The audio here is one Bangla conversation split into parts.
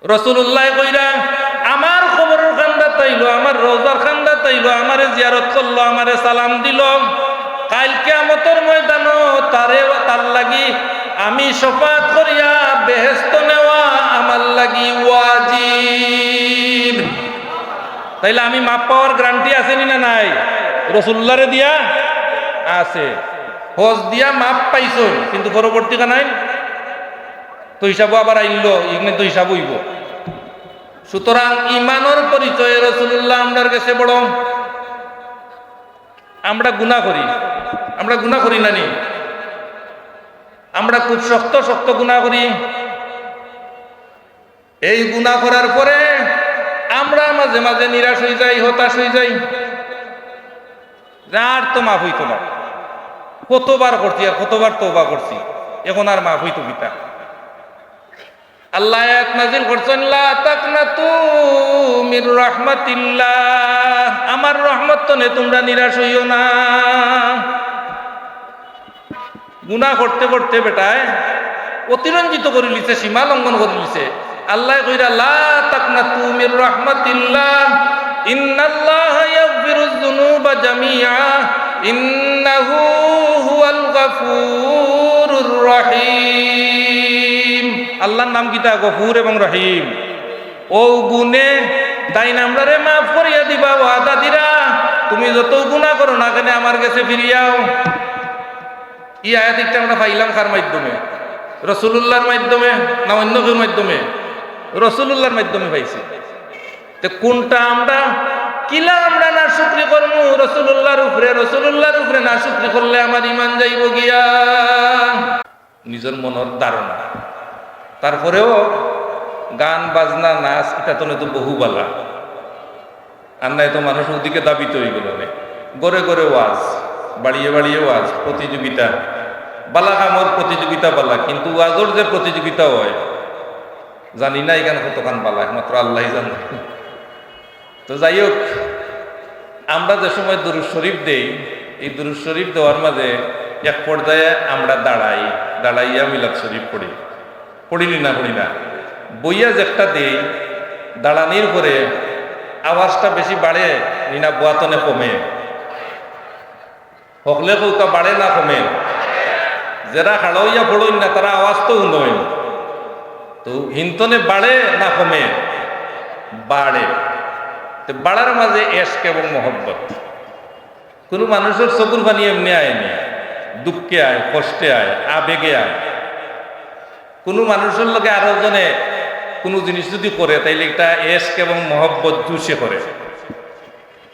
রাসূলুল্লাহ কইরা আমার কবরের খান্দা তাইলো, আমার রওজার খান্দা তাইলো, আমারে জিয়ারত করলো, আমারে সালাম দিল। কাল কিয়ামতের ময়দানও তার লাগি আমি শফাআত করিয়া বেহেশত নেওয়া আমার লাগি ওয়াজিব। তাইলে আমি মাপ পাওয়ার গ্যারান্টি আছে না নাই? রাসূলুল্লাহরে দিয়া আছে। হজ দিয়া মাপ পাইছো, কিন্তু পরবর্তী কানাই তো হিসাবও আবার আইলো, এখানে তো হিসাব হইব। সুতরাং ইমানের পরিচয় রাসূলুল্লাহ আমরার কাছে বড়। আমরা গুনাহ করি না নি? আমরা খুব শক্ত শক্ত গুনাহ করি। এই গুনাহ করার পরে আমরা মাঝে মাঝে নিরাশ হয়ে যাই, হতাশ হয়ে যাই, আর তো মাফ হইতো না। কতবার করছি আর কতবার তওবা করছি, এখন আর মাফ হইতো কিতা? আল্লাহ আয়াত নাযিল করছেন, লা তাকনাতু মির রাহমাতিল্লাহ, আমার রহমত তনে তোমরা নিরাশ হইও না। গুনাহ করতে করতে বেটায় অতিরঞ্জিত করে লিছে, সীমা লঙ্ঘন করে লিছে। আল্লাহ কইরা লা তাকনাতু মির রাহমাতিল্লাহ ইন্নাল্লাহা ইয়াগফিরুয যুনুবা জামিআ ইন্নাহু হুয়াল গফুরুর রহিম। আল্লাহর নাম কিতা? গফুর এবং রহিম। ও গুনে তাই নামরে মাফ করিয়া দিবা, ওয়াদা দিরা তুমি যত গুনাহ করো না কেন আমার কাছে ফিরিয়াও। এই আয়াতটা আমরা পাইলাম কার মাধ্যমে? রাসূলুল্লাহর মাধ্যমে না অন্য কেউ মাধ্যমে? রাসূলুল্লাহর মাধ্যমে পাইছি। তো কোনটা আমরা কিলা আমরা না শুকরি করব? রাসূলুল্লাহর উপরে না শুকরি করলে আমার ঈমান যাইব গিয়া। নিজের মনের ধারণা। তারপরেও গান বাজনা নাচ এটা তো বহু বালা, আর নাই তো মানুষ ওদিকে দাবিত হয়ে গেল। গড়ে গড়ে ওয়াজ, বাড়িয়ে বাড়িয়ে ওয়াজ, প্রতিযোগিতা বালা, কামর প্রতিযোগিতা বালা, কিন্তু ওয়াজর যে প্রতিযোগিতা হয় জানি না এখানে কতখান বালা, একমাত্র আল্লাহ জানে। তো যাই হোক, আমরা যে সময় দুরূদ শরীফ দেই, এই দুরূদ শরীফ দেওয়ার মাঝে এক পর্যায়ে আমরা দাঁড়াইয়া মিলাদ শরীফ পড়ি না বইয়া যে একটা দেই, দাঁড়ানির পরে আওয়াজটা বেশি বাড়ে নিনা বোয়াতনে কমে, হকলে কৌকা বাড়ে না কমে? যারা হাড়াইয়া পড়ইন না তারা আওয়াজ তো উন্নয়ন, তো হিন্তনে বাড়ে না কমে? বাড়ে। তো বাড়ার মাঝে এশক এবং মহব্বত। কোনো মানুষের চকুর পানি এমনি আয়নি, দুঃখে আয়, কষ্টে আয়, আবেগে আয়। কোনো মানুষের লগে আরো জনে কোনো জিনিস যদি করে তাইলে এটা এশক এবং মহব্বত জুসে করে।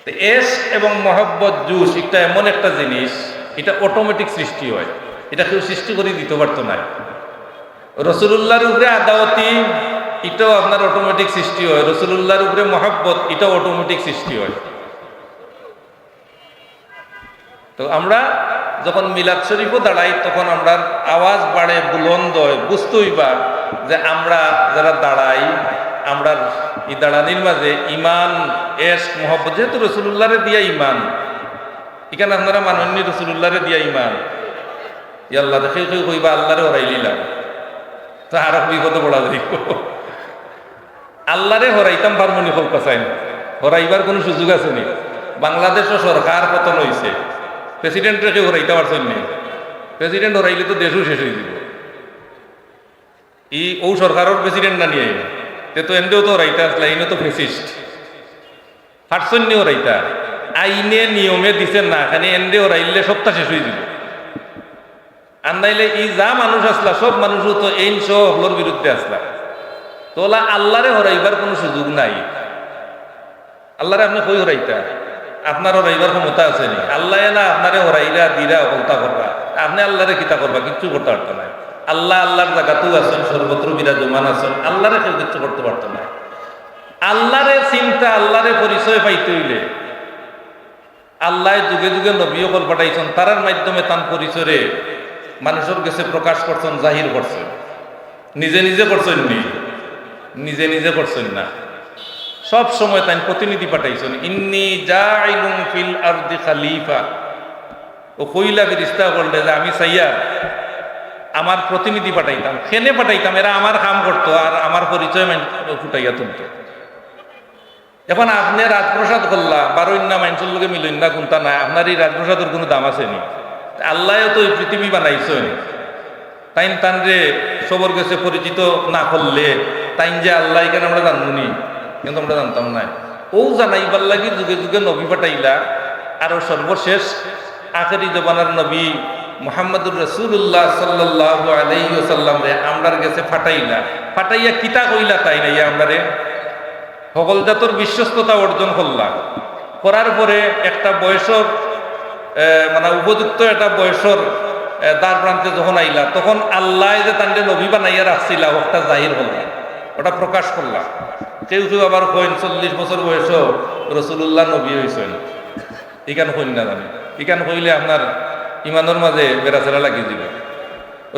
তো এশক এবং মহব্বত জুস এটা এমন একটা জিনিস, এটা অটোমেটিক সৃষ্টি হয়, এটা কেউ সৃষ্টি করে দিতে পারতো না। রাসূলুল্লাহর উপরে আদাওয়াতি এটাও আপনার অটোমেটিক সৃষ্টি হয়, রাসূলুল্লাহর উপরে মহব্বত এটাও অটোমেটিক সৃষ্টি হয়। তো আমরা যখন মিলাদ শরীফও দাঁড়াই তখন আমরা আওয়াজ বাড়ে, বুলন্দ হয়, বুঝতে হইবা যে আমরা যারা দাঁড়াই, আমরা এই দাঁড়ানির মাঝে ইমান, এশক, মহব্বত, যেহেতু রাসূলুল্লাহরে দিয়া ইমান, এখানে আপনারা মাননীয় রাসূলুল্লাহরে দিয়া ইমান, আল্লাহ দেখে কেউ কইবা আল্লাহরে হরাই লিলাম, তা আরো বিপদে পড়া যাইব। আল্লাহরে হরাইতাম পারমনি ফল কাছাই না, হরাইবার কোনো সুযোগ আছে নি? বাংলাদেশও সরকার পতন হয়েছে, প্রেসিডেন্টরে কেউ হরাইতে পারছেন নি? প্রেসিডেন্ট হরাইলে তো দেশও শেষ হয়ে যাব। ও সরকারের প্রেসিডেন্ট না নিয়ে তো এমনিও তো হরাইতে আসলে, আইনে তো ফেসিস্ট পারছেন নি হরাইতা? আইনে নিয়মে দিচ্ছেন না, খালি এন্ডে হরাইলে সপ্তাহ শেষ হয়ে যাব। আর নাইলে ই যা মানুষ আসলা সব মানুষও তো এই সবলোর বিরুদ্ধে আসলা, তোলা আল্লাহরে হরাইবার কোনো সুযোগ নাই। আল্লাহরে আপনি কই হরাইতা? আপনার হরাইবার ক্ষমতা আছে নি? আল্লাহ না আপনারে হরাইলা দিরা হলতা করবা, আপনি আল্লাহরে কিতা করবা? কিচ্ছু করতে পারতো না। আল্লাহ আল্লাহর জায়গাতেও আছেন, সর্বত্র বিরাজমান আছেন, আল্লাহরে কেউ কিচ্ছু করতে পারতো না। আল্লাহরে চিন্তা, আল্লাহরে পরিচয় পাইতে হইলে আল্লাহ যুগে যুগে নবীও কল পাঠাইছেন, তারার মাধ্যমে তার পরিচয়ে মানুষের কাছে প্রকাশ করছেন, জাহির করছেন। নিজে নিজে করছেন নি? নিজে নিজে করছেন না, সব সময় তাই প্রতিনিধি পাঠাইছেন। ইন্নী জাইলুন ফিল আরদি খলিফা, ও কইলা ফেরেশতা বললে যে আমি চাইয়া আমার প্রতিনিধি পাঠাইতাম, খেনে পাঠাইতাম, এরা আমার কাম করতো আর আমার পরিচয় ফুটাইয়া তুলত। এখন আপনি রাজপ্রসাদ করলা বারোইন্না মানুষের লোকে মিলইন্না কোনটা নাই, আপনার এই রাজপ্রসাদের কোনো দাম আছে নি? আল্লাহ তো এই পৃথিবী বানাইছেন, তাইন তান রে সবর কাছে পরিচিত না করলে তাইন যে আল্লাহ কেন আমরা জানবো নি? কিন্তু আমরা জানতাম না। ও জানাইবার লাগি যুগে যুগে নবী পাঠাইলা, আরো সর্বশেষ আখেরি জবানার নবী মুহাম্মদুর রাসূলুল্লাহ সাল্লাল্লাহু আলাইহি ওয়াসাল্লাম রে আমরার কাছে ফাটাইলা, ফাটাইয়া কিতা কইলা তাই নাই আমরারে সকল জাতর বিশ্বস্ততা অর্জন করলা। করার পরে একটা বয়সর মানে উপযুক্ত একটা বয়সর দ্বার প্রান্তে যখন আইলা, তখন আল্লাহ যে তান্ডে নবী বানাইয়া রাখছিলা ওটা জাহির হল্লা, ওটা প্রকাশ করলা। কেউ কেউ আবার কইন 40 বছর বয়সও রসুল্লাহ নবী হয়েছেন, ইকান কইন না জানি, ইকান কইলে আপনার ইমানের মাঝে বেড়াচেরা লাগিয়ে দিবে।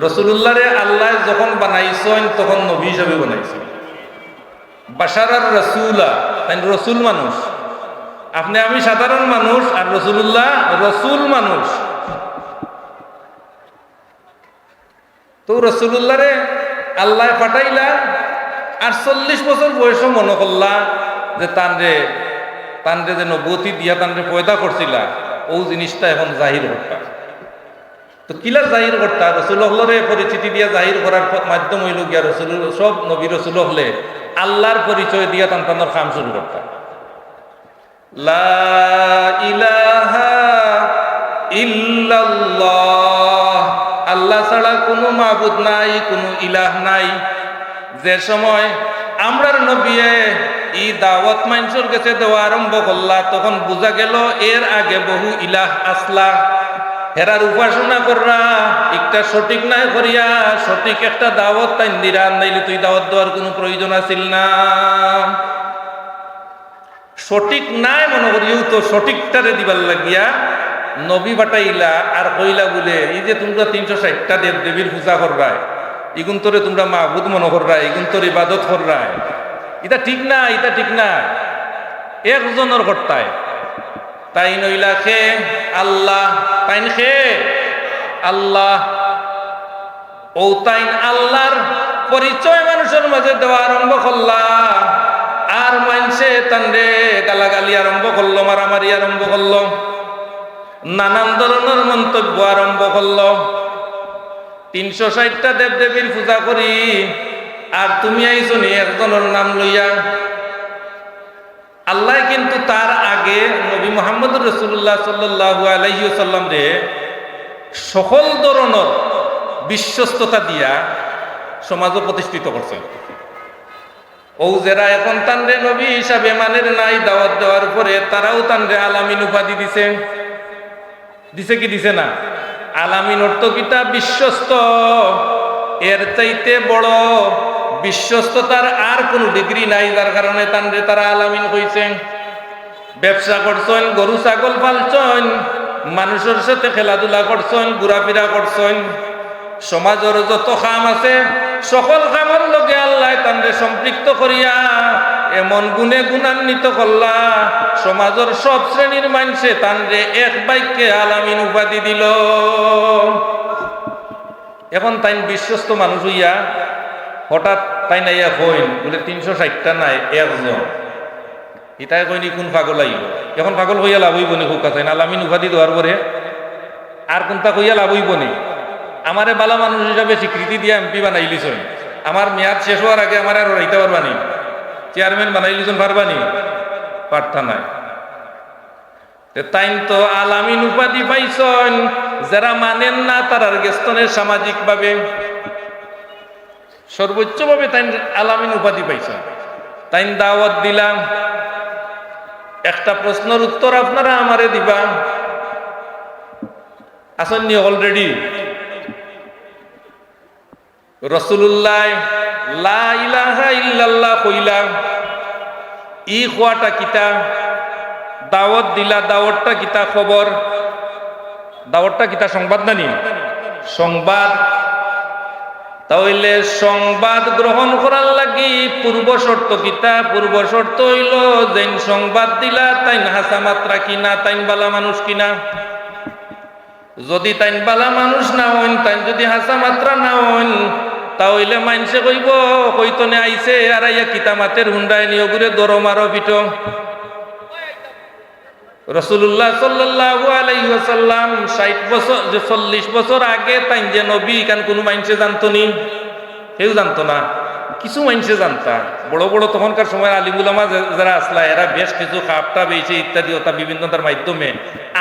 রসুল্লাহরে আল্লাহ যখন বানাইছেন তখন নবী হিসাবে বানাইছেন। বাশারার রসুলা, তাই রসুল মানুষ, আপনি আমি সাধারণ মানুষ আর রসুল্লাহ রসুল মানুষ। তো রসুল্লাহরে আল্লাহ পাঠাইলা আর 40 বছর বয়স মনে করলা যে তানরে যে নবুয়তি দিয়া তানরে পয়দা করছিলা, ও জিনিসটা এখন জাহির করতা। তো কিলা জাহির করতা? রসুল্লাহরে পরিচিতি দিয়া জাহির করার মাধ্যম হইল গিয়া রসুল, সব নবী রসুল হলে আল্লাহর পরিচয় দিয়া তান্তানোর কাম শুরু করতা। লা ইলাহা ইল্লাল্লাহ, আল্লাহ ছাড়া কোনো মাবুদ নাই, কোনো ইলাহ নাই। যে সময় আমরার নবিয়ে ই দাওয়াত মানুষের কাছে দেওয়া আরম্ভ করলা, তখন বোঝা গেল এর আগে বহু ইলাহ আসলা, হেরার উপাসনা কররা, একটা সঠিক নাই করিয়া সঠিক একটা দাওয়াত তাই দিরা, নাইলে তুই দাওয়াত দেওয়ার কোনো প্রয়োজন আছিল না। সঠিক নাই মনে করিও তো সঠিকটারে দিবার লাগিয়া নবী বাটাইলা আর কইলা বলে এই যে তোমরা 360টা দেব দেবীর পূজা করবাই, ইগুন তোরে তোমরা মাহবুদ মনে কররাই, ইগুন তোর ইবাদত কররাই, এটা ঠিক না, এটা ঠিক না। একজনের কর্তায় তাই নইলা খে আল্লাহ, তাইন খে আল্লাহ, ও তাইন আল্লাহর পরিচয় মানুষের মাঝে দেওয়া আরম্ভ করলা। আর মানসে তান্ডে গালাগালি আরম্ভ করলো, মারামারি আরম্ভ করলো, নানান ধরনের মন্তব্য আরম্ভ করলো। 360টা দেব দেবীর পূজা করি আর তুমি আইছো নি একজনের নাম লইয়া। আল্লাহ কিন্তু তার আগে নবী মুহাম্মদুর রাসূলুল্লাহ সাল্লাল্লাহু আলাইহি ওয়াসাল্লাম রে সকল ধরনের বিশ্বস্ততা দিয়া সমাজও প্রতিষ্ঠিত করছেন। ও যারা এখন তানরে নবী হিসাবে মানের নাই, দাওয়াত দেওয়ার পরে তারাও তানরে আলামিন উপাধি দিছে, দিছে কি দিছে না? আলামিন অর্থ কিতা? বিশ্বস্ত। এর চাইতে বড় বিশ্বস্ততার আর কোন ডিগ্রি নাই, যার কারণে তানরে তারা আলামিন কইছেন। ব্যবসা করছেন, গরু ছাগল পালছেন, মানুষের সাথে খেলাধুলা করছেন, ঘোরাফেরা করছেন, সমাজের যত কাম আছে সকল কামের লগে আল্লাহ তানরে সম্পৃক্ত করিয়া এমন গুণে গুণান্বিত করলা, সমাজের সব শ্রেণীর মানুষে তানরে এক বাক্যে আলামিন উপাধি দিল। এখন তাই বিশ্বস্ত মানুষ হইয়া হঠাৎ তাই নাইয়া হইন বলে 360টা নাই একজন, এটাই কইনি কোন পাগল আইল। এখন পাগল হইয়া লাভ হইব নি? খুব কাছে আলামিন উপাধি দেওয়ার পরে আর কোনটা কইয়া লাভ হইব নি? আমারে বালা মানুষ হিসাবে স্বীকৃতি দিয়ে এমপি বানাইলিছন, আমার মেয়াদ শেষ হওয়ার আগে আমার আর রইতে পারবানি, চেয়ারম্যান বানাইলিছন পারবানি? পারতা নাই। তাই তো আলামিন উপাধি পাইছন, যারা মানেন না তারার গেস্তনে সামাজিক ভাবে সর্বোচ্চ ভাবে তাই আলামিন উপাধি পাইছন। তাই দাওয়াত দিলাম, একটা প্রশ্নের উত্তর আপনারা আমারে দিবা। আসেননি অলরেডি? রাসূলুল্লাহ লা ইলাহা ইল্লাল্লাহ কইলা, ই খোয়াটা কিতা? দাওয়াত দিলা, দাওয়াতটা কিতা খবর? দাওয়াতটা কিতা? সংবাদ নানি? সংবাদ। তাহলে সংবাদ গ্রহণ করার লাগি পূর্ব শর্ত কিতা? পূর্ব শর্ত হইল যেন সংবাদ দিলা তাইন হাসা মাত্রা কিনা, তাইন বালা মানুষ কিনা। যদি তাইন বালা মানুষ না হইন, তাইন যদি হাসা মাত্রা না হইন, তাহলে মাইনসে কইব কইতনে আইছে আর আইয়া কিতামাতের হুন্ডায় নিয়োগুরে দরম আরো পিট। রাসূলুল্লাহ সাল্লাল্লাহু আলাইহি ওয়াসাল্লাম 60 বছর 40 বছর আগে তাইন যে নবী কান কোনো মাইনসে জানতো নি? কেউ জানতো না, কিছু মানুষে জানতা। বড় বড় তখনকার সময় আলিম উলামা যারা আসলা এরা বেশ কিছু খাপটা বেয়েছে ইত্যাদি ওটা বিভিন্নতার মাধ্যমে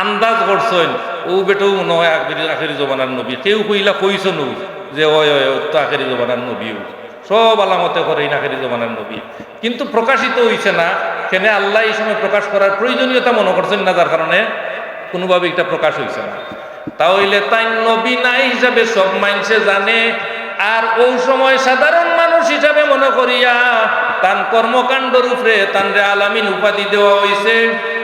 আন্দাজ করছেন ও বেটাও মনে হয় আখেরি জমানার নবী। কেউ কইলা কইছেন যে ওই ওই তো আখেরি জমানার নবীও, সব আলামতে করেন আখেরি জমানার নবী, কিন্তু প্রকাশিত হইছে না। কেন আল্লাহ এই সময় প্রকাশ করার প্রয়োজনীয়তা মনে করছেন না, যার কারণে কোনোভাবে এটা প্রকাশ হইছে না। তাহলে তাই নবী নাই হিসাবে সব মানুষে জানে, আর ওই সময় সাধারণ মানুষ হিসাবে মনে করিয়া তার কর্মকাণ্ডের উপরে তানরে আলামিন উপাধি দেওয়া হয়েছে।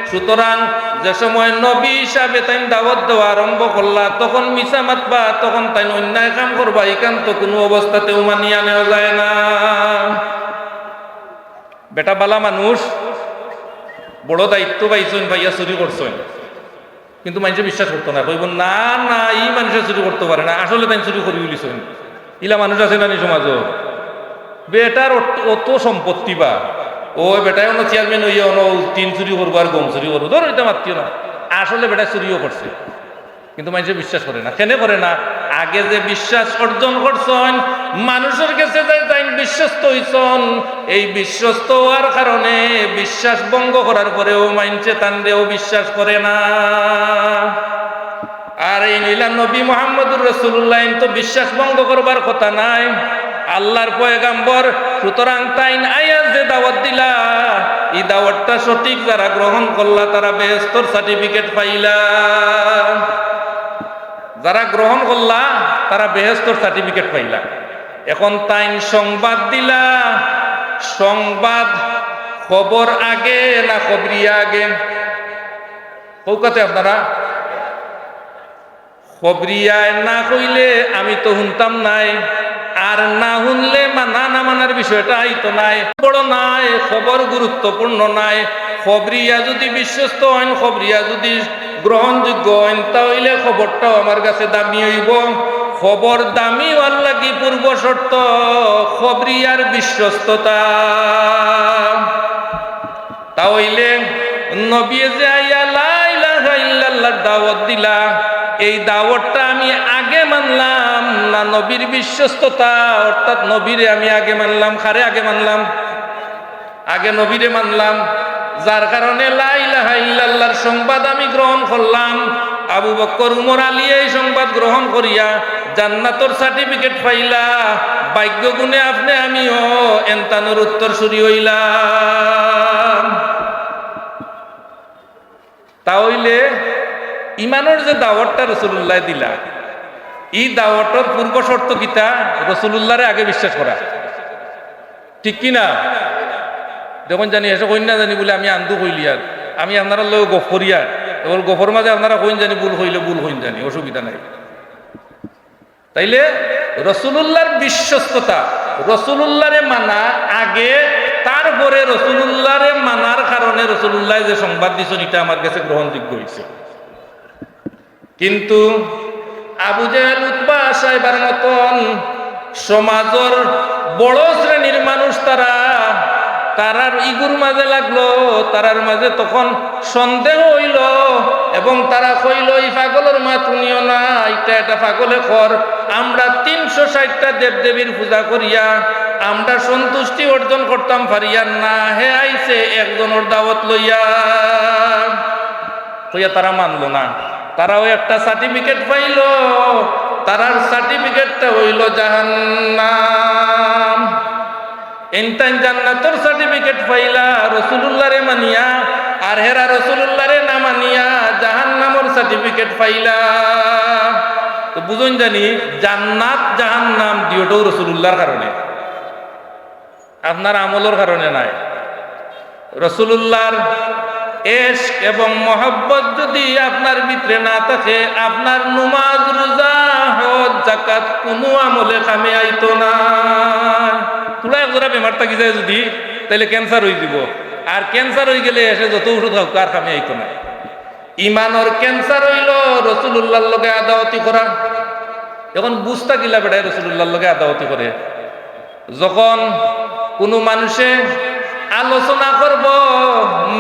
সুতরাং যে সময় নবী হিসাবে তাই দাওয়াত দেওয়া আরম্ভ করলা, তখন মিছা মাতবা, তখন তাই অন্যায় কাম করবা, এখান তো কোনো অবস্থাতেও মানিয়া নেওয়া যায় না। বেটা বালা মানুষ, বড় দায়িত্ব পাইছেন, ভাইয়া চুরি করছেন, কিন্তু মানুষে বিশ্বাস করতো না, কইব না না এই মানুষে চুরি করতে পারে না, আসলে তাই চুরি করি বলিছেন। ইলা মানুষ আছে না সমাজ, বেটার অত সম্পত্তি বা ও বেটায় অন্য চেয়ারম্যান হইয়া অন্য তিন চুরি করবো আর গম চুরি করবো, ধরো এটা মাত্র না, আসলে বেটা চুরিও করছে, কিন্তু মানুষে বিশ্বাস করে না। কেন করে না? আগে যে বিশ্বাস অর্জন করছেন, মানুষের কাছে যে তাই বিশ্বস্ত হইছেন, এই বিশ্বস্ত হওয়ার কারণে বিশ্বাস ভঙ্গ করার পরেও মানছে তানরেও বিশ্বাস করে না। আর এই নীলা নবী মুহাম্মদুর রাসূলুল্লাহ তো বিশ্বাস ভঙ্গ করবার কথা নাই, আল্লাহর পয়গাম্বর। সুতরাং তাই আয়াত যে দাওয়াত দিলা, এই দাওয়াতটা সঠিক যারা গ্রহণ করলা তারা বেহেশতের সার্টিফিকেট পাইলা। যারা গ্রহণ করলা তারা বেহেশতের সার্টিফিকেট পাইলা। এখন তাই সংবাদ দিলা, সংবাদ খবর আগে না খবরিয়া আগে? কৌকাতে আপনারা খবরিয়ায় না কইলে আমি তো শুনতাম নাই, আর না শুনলে মানা না মানার বিষয়টা আইতো নাই, বড় নাই, খবর গুরুত্বপূর্ণ নাই। খবরিয়া যদি বিশ্বস্ত হন, খবরিয়া যদি গ্রহণযোগ্য হন, তাহলে খবরটাও আমার কাছে দামি হইব। খবর দামি হওয়ার লাগি পূর্ব শর্ত খবরিয়ার বিশ্বস্ততা। তাহলে নবী যে আইয়া লা ইলাহা ইল্লাল্লাহ দাওয়াত দিলা, এই দাওয়াতটা আমি আগে মানলাম না নবীর বিশ্বস্ততা, অর্থাৎ নবীরে আমি আগে মানলাম, কারে আগে মানলাম? আগে নবীরে মানলাম, যার কারণে লা ইলাহা ইল্লাল্লাহর সংবাদ আমি গ্রহণ করলাম। আবু বকর, উমর, আলী এই সংবাদ গ্রহণ করিয়া জান্নাতের সার্টিফিকেট পাইলা। ভাগ্য গুণে আপনি আমিও এন্তানোর উত্তরসূরি হইলাম। তাহলে ইমানের যে দাওয়াতটা রাসূলুল্লাহ দিলা, এই দাওয়াতের পূর্ব শর্ত কিতা? রাসূলুল্লাহরে আগে বিশ্বাস করা, ঠিক কি না? যখন জানি এসে কইন না জানি বলে আমি আন্দু কইলি, আর আমি আপনারা লোক গফরিয়া এবার গফর মাঝে আপনারা কইন জানি ভুল হইলে ভুল হইন জানি, অসুবিধা নাই। তাইলে রাসূলুল্লাহর বিশ্বস্ততা, রাসূলুল্লাহরে মানা আগে, তারপরে রাসূলুল্লাহরে মানার কারণে রাসূলুল্লাহ যে সংবাদ দিছেন এটা আমার কাছে গ্রহণযোগ্য হইছে। কিন্তু আবু জেহেল, উতবা, সাইবার মতন সমাজের বড় শ্রেণীর মানুষ তারার ইগুর মাঝে লাগলো, তারার মাঝে তখন সন্দেহ হইল এবং তারা কইল এই পাগলের মা তুমিও না, এটা পাগলে কর। আমরা 360টা দেব দেবীর পূজা করিয়া আমরা সন্তুষ্টি অর্জন করতাম পারিয়ার না, হে আইছে একজনের দাওয়াত লইয়া কইয়া তারা মানলো না। তারাও একটা সার্টিফিকেট পাইল, তারার সার্টিফিকেটটা হইল জাহান্নাম। এনতাইন জান্নাতের সার্টিফিকেট পাইলা রাসূলুল্লাহরে মানিয়া, আর হেরা রাসূলুল্লাহরে না মানিয়া জাহান্নামের সার্টিফিকেট পাইলা। তো বুঝুন জানি জান্নাত জাহান্নাম দুটোও রাসূলুল্লাহর কারণে, আপনার আমলের কারণে নাই। রাসূলুল্লাহর ইশক এবং মহব্বত যদি আপনার ভিতরে না থাকে, আপনার নামাজ, রোজা, হজ, যাকাত কোনো আমলে কামে আইতো না। তুলা একজোড়া বেমার থাকি যায় যদি, তাহলে ক্যান্সার হয়ে যাব, আর ক্যান্সার হয়ে গেলে এসে যত ওষুধ হোক আর কামে আইতো না। ইমানর ক্যান্সার হইল রসুলুল্লাহর লগে আদাওয়াতি করা। এখন বুঝতা কিলা বেড়ায় রসুলুল্লাহর লগে আদাওয়াতি করে। যখন কোনো মানুষে আলোচনা করব,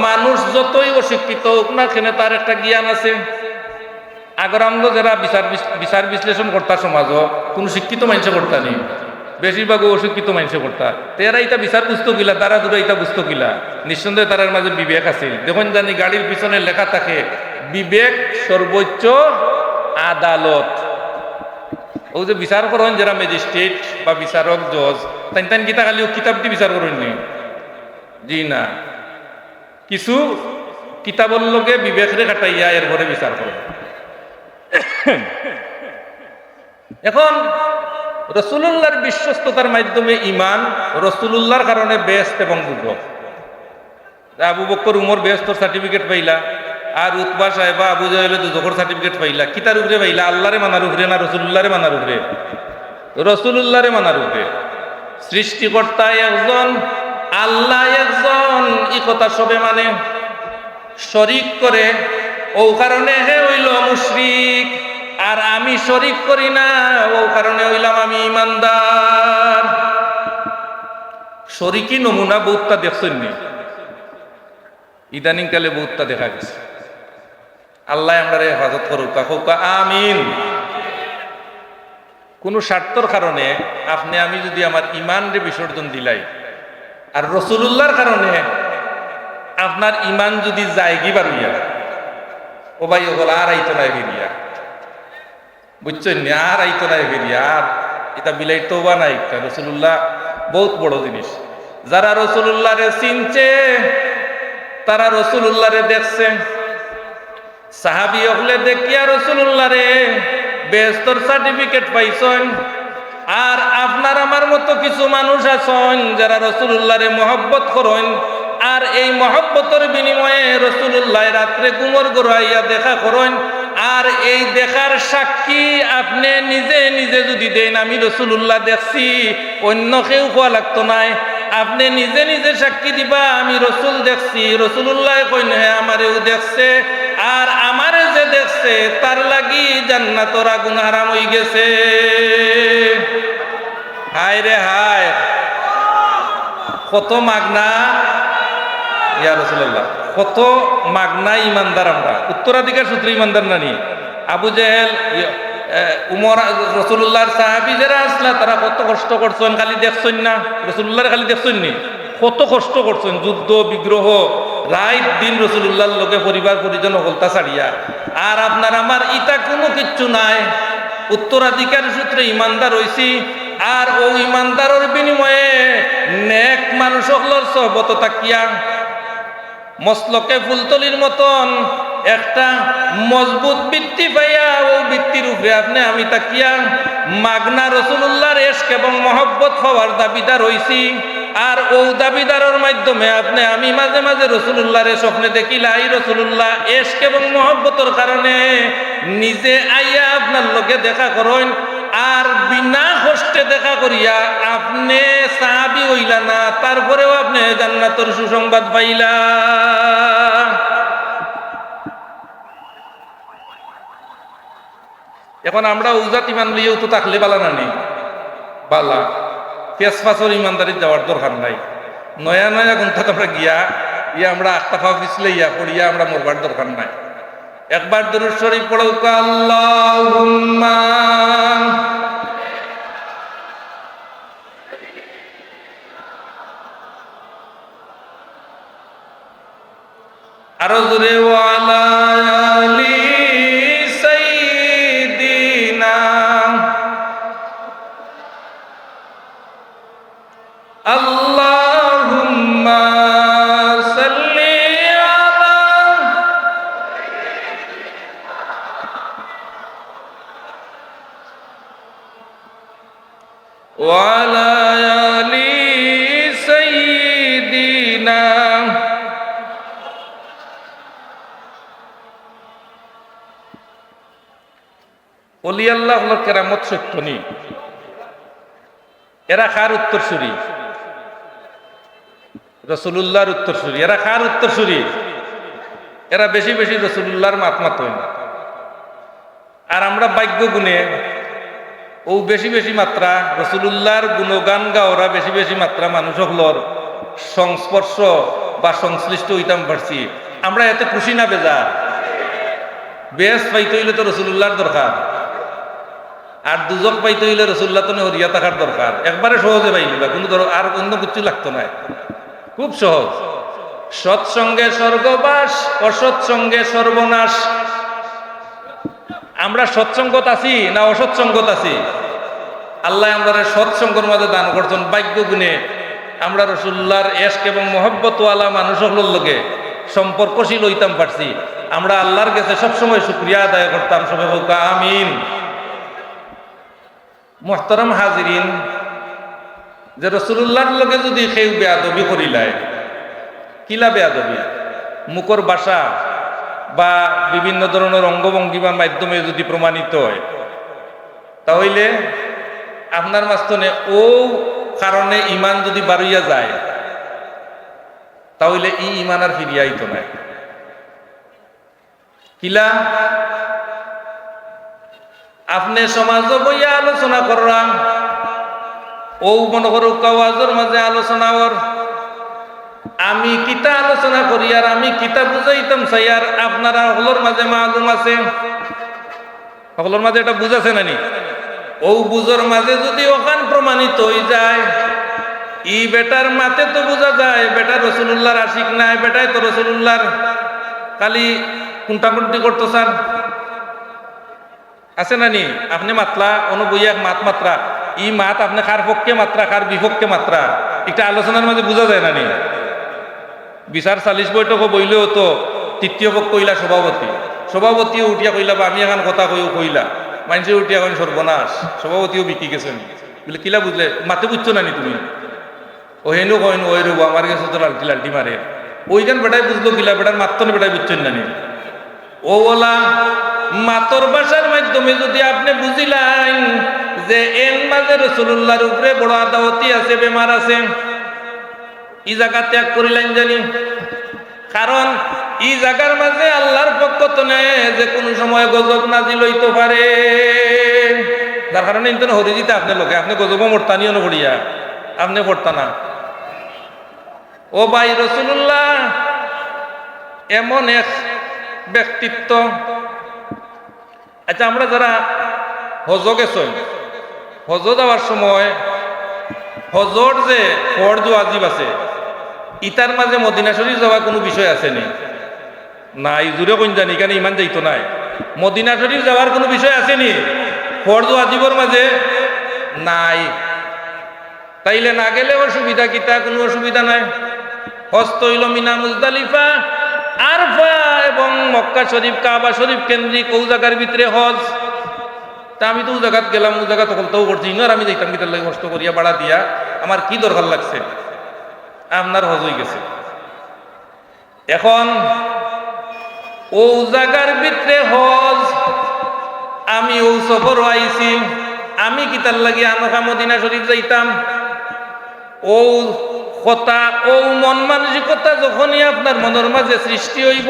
মানুষ যতই অশিক্ষিত হোক না কেন তার একটা জ্ঞান আছে। আগর আমরা যারা বিচার বিশ্লেষণ করতা সমাজ, কোনো শিক্ষিত মানুষে করতা নেই, বেশিরভাগ অশিক্ষিত মানুষে করতা। তেরা ইটা বিচার বুঝতো কিলা, তারা দূরে ইটা বুঝতো কিলা। নিঃসন্দেহে তারার মাঝে বিবেক আছে। দেখুন জানি গাড়ির পিছনে লেখা থাকে বিবেক সর্বোচ্চ আদালত। ও যে বিচার করেন যারা ম্যাজিস্ট্রেট বা বিচারক জজ, তাই তাই কিতা খালি কিতাব দিয়ে বিচার করেন নি? জি না, কিছু কিতাবর লগে বিবেকরে কাটাইয়া এরপরে বিচার করেন। এখন রসুলুল্লাহর বিশ্বস্ততার মাধ্যমে ইমান, রসুলুল্লাহর কারণে বেহেশত এবং দুজখ। আবু বকর উমর বেহেশতর সার্টিফিকেট পাইলা, আর উতবা সাহেবা আবু জাহেল দুজখর সার্টিফিকেট পাইলা। কিতার উপরে পাইলা? আল্লাহরে মানার উপরে না রসুলুল্লাহরে মানার উপরে? রসুলুল্লাহরে মানার উপরে। সৃষ্টিকর্তা একজন, আল্লাহ একজন, এই কথা সবে মানে। শরিক করে ও কারণে হে হইল মুশরিক, আর আমি শরিক করি না ও কারণে হইলাম আমি ইমানদার। শরিকি নমুনা বহুতটা দেখছেন নি? ইদানিং কালে বহুতটা দেখা গেছে। আল্লাহ আমরা হেফাজত করুক, আমিন। কোনো স্বার্থর কারণে আপনি আমি যদি আমার ইমানরে বিসর্জন দিলাই, আর রসুলুল্লাহর কারণে আপনার ইমান যদি যায় কি বারুইয়া, ও ভাই ওগুলো আর আইতো নাই ফিরিয়া, বুঝছেন নি? আর আইতো নাই ফিরিয়া, আর এটা বিলাই তো বা নাই। রসুলুল্লাহ বহুত বড় জিনিস। যারা রসুলুল্লাহরে চিনছে তারা রসুলুল্লাহরে দেখছে। সাহাবি হলে দেখিয়া রসুলুল্লাহরে বেহেশতর সার্টিফিকেট পাইছেন। আর আপনার আমার মতো কিছু মানুষ আছেন যারা রসুলুল্লাহরে মহব্বত করেন, আর এই মহব্বতের বিনিময়ে রসুলুল্লাহ রাত্রে গুমর গড়াইয়া দেখা করেন। আর এই দেখার সাক্ষী আপনি নিজে নিজে যদি দেন আমি রসুলুল্লাহ দেখছি, অন্য কেউ কোয়া লাগতো নাই, আপনি নিজে নিজে সাক্ষী দিবা আমি রসুল দেখছি। রসুলুল্লাহ কইন হ্যাঁ আমারেও দেখছে, আর আমারে যে দেখছে তার লাগি জান্নাতের আগুন হারাম হয়ে গেছে। হায় রে হায়, কত মাগনা ইয়া রাসূলুল্লাহ, কত মাগনা ইমানদার আমরা। উত্তরাধিকার সূত্রে ইমানদার নানি। আবু জেহেল, উমর, রসুল্লাহর সাহাবি যারা আসলা তারা কত কষ্ট করছেন, খালি দেখছেন না রসুল্লাহর, খালি দেখছেন নি কত কষ্ট করছেন, যুদ্ধ বিগ্রহ, রাত দিন রসুল্লাহর লোকে পরিবার পরিজন হলতা ছাড়িয়া। আর আপনার আমার ইটা কোনো কিচ্ছু নাই, উত্তরাধিকার সূত্রে ইমানদার হইছি। আর ও ইমানদারের বিনিময়ে নেক মানুষ হকলর সহবত তাকিয়া মসলকে ফুলতলির মতন একটা মজবুত ভিত্তি পাইয়া ও ভিত্তির উপরে আপনি আমি তাকিয়া মাগনা রসুলুল্লাহর ইশক এবং মহব্বত হওয়ার দাবিদার হইছি। আর ও দাবিদারের মাধ্যমে আপনি আমি মাঝে মাঝে রসুলুল্লাহর স্বপ্নে দেখিলাই। রসুলুল্লাহ ইশক এবং মহব্বতের কারণে নিজে আইয়া আপনার লোকে দেখা করেন, আর বিনা কষ্টে দেখা করিয়া আপনি সাহাবী হইলা না, তারপরেও আপনি জান্নাতের সুসংবাদ পাইলা। এখন আমরা উজাত ইমান লইয়াও তো থাকলে বালা না নেই, বালা পেশপাশর ইমানদারি যাওয়ার দরকার নাই। নয়া নয়া গ্রন্থ আমরা গিয়া আমরা আত্মাফা পিছলে পড়িয়া আমরা মরবার দরকার নাই। একবার দরুদ শরীফ পড়ো, আল্লাহুম্মা আরো জোরে ওয়ালা আলি সাইয়্যিদিনা আল্লাহুম্মা সাল্লি আলা ওয়ালা আলি সাইয়্যিদিনা। ওলি আল্লাহ হলো কেরামত সত্য নি, এরা কার উত্তরসূরি? রসুলুল্লাহর উত্তরসূরি। এরা কার উত্তরসূরি? এরা বেশি বেশি রসুল্লাহর মাত মাতই, আর আমরা বাক্য গুণে ও বেশি বেশি মাত্রা রসুল্লাহর গুণগান গাওরা বেশি বেশি মাত্রা মানুষ হলর সংস্পর্শ বা সংশ্লিষ্ট হইতাম পারছি। আমরা এতে খুশি না বেজা? বেশ পাইতে হইলে তো রসুল্লাহর দরকার, আর দুজক পাইতে হইলে রসুল্লাহ তো হরিয়া থাকার দরকার। একবারে সহজে পাইলিবা, কোনো আর অন্য কিছু লাগতো না, খুব সহজ। সৎসঙ্গে স্বর্গবাস, অসৎসঙ্গে সর্বনাশ। আমরা সৎসঙ্গত আছি না অসৎসঙ্গত আছি? আল্লাহ আমরা সৎসঙ্গের মাঝে দান করছেন। ভাগ্য গুণে আমরা রসুল্লাহর এশক এবং মহব্বতওয়ালা মানুষ হলোর লগে সম্পর্কশীল হইতাম পারছি। আমরা আল্লাহর কাছে সবসময় শুকরিয়া আদায় করতাম। সবাই বলতো আমিন। মুহতারাম হাজিরিন, যে রসুল্লাহর লগে যদি কেউ বেয়াদবি করিলায়, কিলা বেয়াদবি, মুখর ভাষা বা বিভিন্ন ধরনের অঙ্গভঙ্গিমার মাধ্যমে যদি প্রমাণিত হয়, তাহলে আপনার মাঝখানে ও কারণে ইমান যদি বাড়িয়া যায়, তাহলে ই ইমান আর ফিরিয়া আইতো না। কিলা আপনি সমাজ বইয়া আলোচনা করলাম, ও মনে করো কাওয়াজের মাঝে আলোচনা ওর, আমি কিতা আলোচনা করি আর আমি কিতা বুঝাইতাম চাই, আর আপনারা সকলের মাঝে মালুম আছে, সকলের মাঝে এটা বুঝাছে নানি? ও বুঝোর মাঝে যদি ওখান প্রমাণিত হয়ে যায়, ই বেটার মাতে তো বোঝা যায় বেটা রসুল্লাহর আশিক নাই, বেটাই তো রসুল্লাহর খালি কুন্টাকুন্টি করতো স্যার, আছে নানি? আপনি মাতলা অনুবইয়া মাত মাত্রা, ই মাত আপনি কার পক্ষে মাত্রা কার বিপক্ষে মাত্রা, একটা আলোচনার মাঝে বোঝা যায় নানি? বিচার 40 বৈঠকও বইলেও তো তৃতীয় পক্ষ কইলা সভাপতি, সভাপতিও উঠিয়া কইলা বা আমি এখন কথা কইলা, মানুষে উঠিয়া কইন সর্বনাশ, সভাপতিও বিকি গেছেন বলে। কিলা বুঝলে? মাতে বুঝছো নানি তুমি? ও হেনু কইন ওই রব আমার কাছে তো লালটি লালটি মারে, ওইখান বেটাই বুঝলো কিলা, বেটার মাত্তনে বেটাই বুঝছেন নানি? ও বলা মাতর ভাষার মাধ্যমে যদি আপনি বুঝিলেন যে এন মাঝে রসুল্লাহর উপরে বড় আদাওয়াতি আছে, বেমার আছে, ই জায়গা ত্যাগ করিলেন জানি, কারণ ই জায়গার মাঝে আল্লাহর পক্ষ তো নেই যে কোনো সময় গজব নাজিল হইতে পারে, যার কারণে ইন্তন হরি দিতে আপনি লোকে আপনি গজব মরতানিও না পড়িয়া আপনি পড়তা না। ও ভাই, রসুল্লাহ এমন এক ব্যক্তিত্ব। আচ্ছা, আমরা যারা হজ গেছেন, হজ যাওয়ার সময় হজর যে ফরজ ওয়াজিব আছে, ইতার মাঝে মদিনা শরীফ যাওয়া কোনো বিষয় আছে নি? নাই, জুড়ে কোন জানি কেন ইমান যাইতো নাই। মদিনা শরীফ যাওয়ার কোনো বিষয় আছে নি ফরজ ওয়াজিবর মাঝে? নাই। তাইলে না গেলে অসুবিধা কিতা? কোনো অসুবিধা নাই। হজ তৈল মিনা মুজদালিফা, আরফা এবং মক্কা শরীফ কাবা শরীফ কেন্দ্রিক ও জায়গার ভিতরে হজ। তা আমি তো ও জায়গাত গেলাম, ও জায়গা তখন তো করছি না, আমি যাইতাম কিতার লাগে কষ্ট করিয়া বাড়া দিয়া, আমার কি দরকার লাগছে? আপনার হজ হয়ে গেছে। এখন ও জায়গার ভিতরে হজ, আমি ও সফর আইছি, আমি কিতার লাগে আনকা মদিনা শরীফ যাইতাম। ও কথা, ও মন মানসিকতা যখনই আপনার মনের মাঝে সৃষ্টি হইব,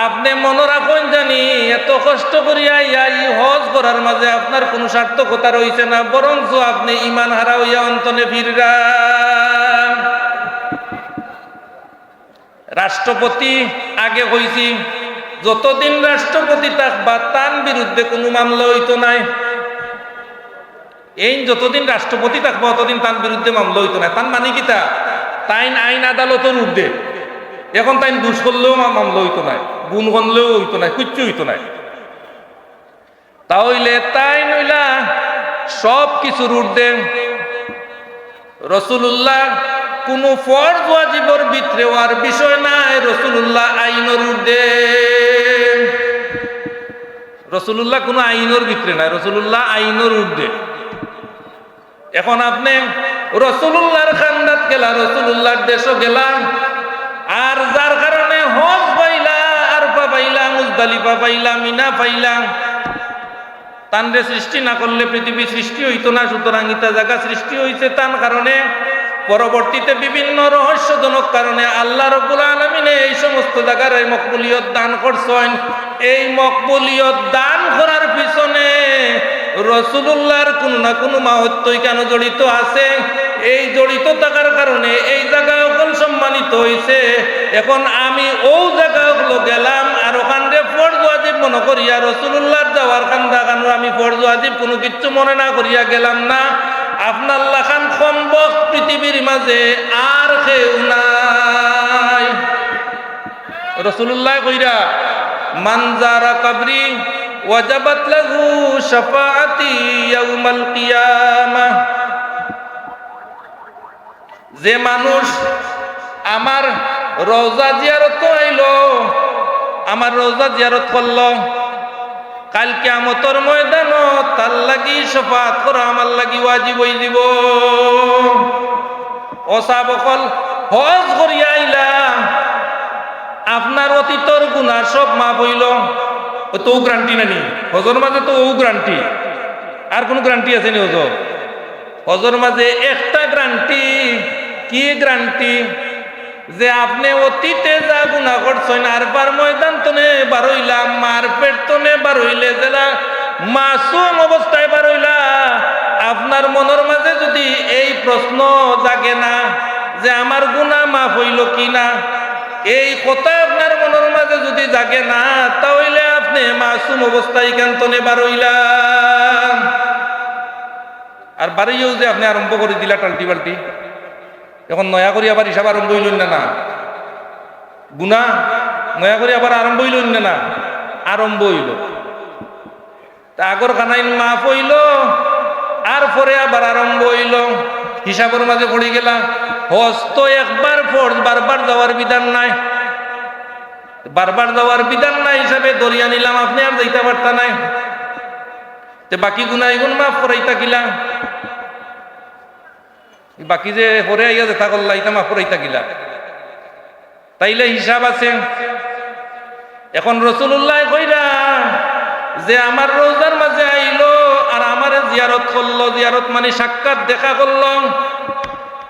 আপনি মনে রাখুন জানি এত কষ্ট করিয়া এই হজ করার মাঝে আপনার কোনো সার্থকতা রয়েছে না, বরঞ্চ আপনি ইমান হারা হইয়া অন্তনে ফিররা। রাষ্ট্রপতি আগে হইছি, যতদিন রাষ্ট্রপতি থাকবা তার বিরুদ্ধে কোনো মামলা হইতো নাই। এই যতদিন রাষ্ট্রপতি থাকবো ততদিন তার বিরুদ্ধে মামলা হইতো না। তার মানে কি? তাইন আইন আদালতের ঊর্ধ্বে। এখন তাইন দোষ করলেও মামলা হইতো নাই, গুণ করলেও হইতো নাই, কিচ্ছু হইতো নাই। তাহলে তাই নইলা সব কিছুর ঊর্ধ্বে। রসুল্লাহ কোনো ফরজ ওয়াজিবর ভিতরে আর বিষয় নাই, রসুল্লাহ আইনের ঊর্ধ্বে। রসুল্লাহ কোনো আইনের ভিতরে নাই, রসুল্লাহ আইনের ঊর্ধ্বে। এখন আপনি রসুল্লাহর খান্দাত গেলা, রসুল্লাহর দেশও গেলা, আর যার কারণে হজ পাইলা, আরফা পাইলা, মুজদালিফা পাইলা, মিনা পাইলা, তানরে সৃষ্টি না করলে পৃথিবী সৃষ্টি হইতো না। সুতরাং ইতা জায়গা সৃষ্টি হইছে তার কারণে পরবর্তীতে বিভিন্ন রহস্যজনক কারণে আল্লাহ রাব্বুল আলামিন এই সমস্ত জায়গার এই মকবুলিয়ত দান করছেন। এই মকবুলিয়ত দান করার পিছনে রাসূলুল্লাহর কোনো না কোনো মাহাত্ম্য কেন জড়িত আছে। এই জড়িত থাকার কারণে এই জায়গা সকল সম্মানিত হয়েছে। এখন আমি ও জায়গা হলো গেলাম আর ওখানে ফরজ ওয়াজিব মনে করিয়া রাসূলুল্লাহর যাওয়ার কান্দা কারণ আমি ফরজ ওয়াজিব কোনো কিচ্ছু মনে না করিয়া গেলাম না। আপনার লাখান সম্ভব পৃথিবীর মাঝে আর কেউ নাই। রাসূলুল্লাহ কইরা মান যারা কবরি ওয়াজাবাত লাহু শাফাআতি ইয়াউমাল কিয়ামাহ। যে মানুষ আমার রওজা জিয়ারত আইলো, আমার রওজা জিয়ারত করলো, কাল কিয়ামতের ময়দানত তার লাগি শাফাআত করা আমার লাগি ওয়াজিব হয়ে যাব। ও সাহাবাকল হজ করিয়া আইলা, আপনার অতীতর গুনাহ সব মাফ হইল। ও তো গ্যারান্টি নানি হজর মাঝে তো ও গ্যারান্টি, আর কোন গ্যারান্টি আছে নি? হজর হজর মাঝে একটা গ্যারান্টি। কি গ্যারান্টি? যে আপনি অতীতে যা গুনাহ করছেন আর বার ময়দান তনে বার হইলা, মার পেট তনে বার হইলে যারা মাসুম অবস্থায় বার হইলা, আপনার মনের মাঝে যদি এই প্রশ্ন জাগে না যে আমার গুনাহ মাফ হইল কি না, এই কথা আপনার মনের মাঝে যদি জাগে না, তাহলে আপনি মাসুম অবস্থায় কান্তনে বার হইলা। আর বাড়িও যে আপনি আরম্ভ করে দিলা টাল্টি বাল্টি, এখন নয়া করি আবার হিসাব আরম্ভ হইলেন না, গুনাহ নয়া করে আবার আরম্ভ হইলেন না, আরম্ভ হইল। তা আগর খানাইন মাফ হইল, আর পরে আবার আরম্ভ হইল, হিসাবের মাঝে পড়ে গেলা। হজ তো একবার ফরজ, বারবার যাওয়ার বিধান নাই। বারবার যাওয়ার বিধান নাই হিসাবে দরিয়া নিলাম, আপনি আর যাইতে পারতা নাই। বাকি গুনাহ এগুন মাফ করাইতা কিলা, বাকি যে পরে আইয়া যেটা করলা ইটা মাফ করাইতা কিলা, তাইলে হিসাব আছে। এখন রাসূলুল্লাহ কইরা যে আমার রোজার মাঝে আইলো আর আমারে জিয়ারত করলো, জিয়ারত মানে সাক্ষাৎ দেখা করলো,